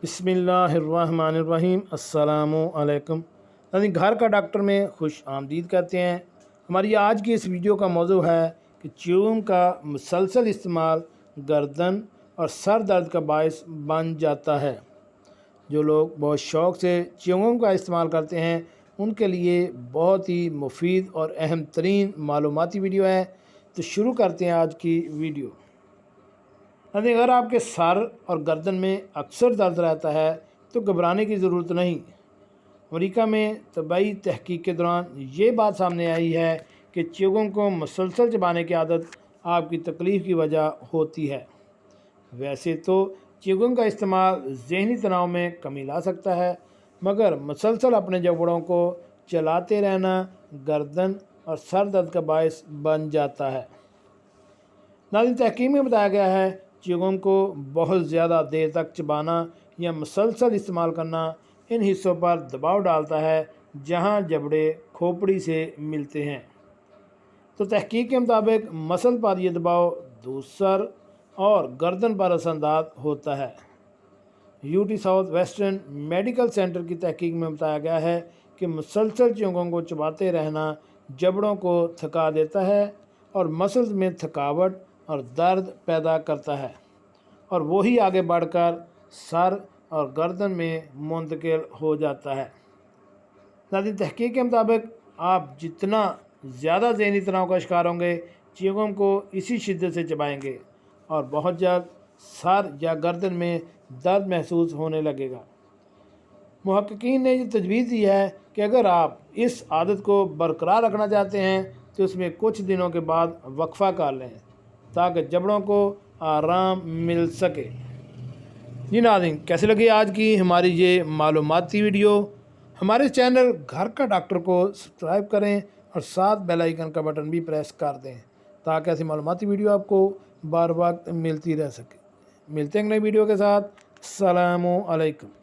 बिस्मिल्लाहिर्रहमानिर्रहीम। अस्सलामु अलैकुम। नाज़रीन, घर का डॉक्टर में खुश आमदीद कहते हैं। हमारी आज की इस वीडियो का मौजू है कि च्युइंगम का मुसलसल इस्तेमाल गर्दन और सर दर्द का बायस बन जाता है। जो लोग बहुत शौक़ से च्युइंगम का इस्तेमाल करते हैं उनके लिए बहुत ही मुफीद और अहम तरीन मालूमाती वीडियो है। तो शुरू करते हैं आज की वीडियो। अगर आपके सर और गर्दन में अक्सर दर्द रहता है तो घबराने की ज़रूरत नहीं। अमेरिका में तबी तहकीक के दौरान ये बात सामने आई है कि च्युइंगम को मुसलसल चबाने की आदत आपकी तकलीफ़ की वजह होती है। वैसे तो च्युइंगम का इस्तेमाल ज़हनी तनाव में कमी ला सकता है, मगर मुसलसल अपने जबड़ों को चलाते रहना गर्दन और सर दर्द का बायस बन जाता है। नाज़रीन, तहकीक में बताया गया है च्युइंगम को बहुत ज़्यादा देर तक चबाना या मुसलसल इस्तेमाल करना इन हिस्सों पर दबाव डालता है जहां जबड़े खोपड़ी से मिलते हैं। तो तहकीक के मुताबिक मसल पर यह दबाव दूसर और गर्दन पर असरअंदाज होता है। UT south western medical centre की तहकीक में बताया गया है कि मुसलसल च्युइंगम को चबाते रहना जबड़ों को थका देता है और मसल्स में थकावट और दर्द पैदा करता है, और वही आगे बढ़कर सर और गर्दन में मुंतकिल हो जाता है। नाज़रीन, तहकीक के मुताबिक आप जितना ज़्यादा ज़हनी तनाव का शिकार होंगे च्युइंगम को इसी शिद्दत से चबाएंगे और बहुत जल्द सर या गर्दन में दर्द महसूस होने लगेगा। मुहक्किकीन ने ये तजवीज़ दी है कि अगर आप इस आदत को बरकरार रखना चाहते हैं तो उसमें कुछ दिनों के बाद वक्फ़ा कर लें ताकि जबड़ों को आराम मिल सके। जी नाज़रीन, कैसे लगी आज की हमारी ये मालूमाती वीडियो? हमारे चैनल घर का डॉक्टर को सब्सक्राइब करें और साथ बेल आइकन का बटन भी प्रेस कर दें ताकि ऐसी मालूमाती वीडियो आपको बार बार मिलती रह सके। मिलते हैं नई वीडियो के साथ। अस्सलामु अलैकुम।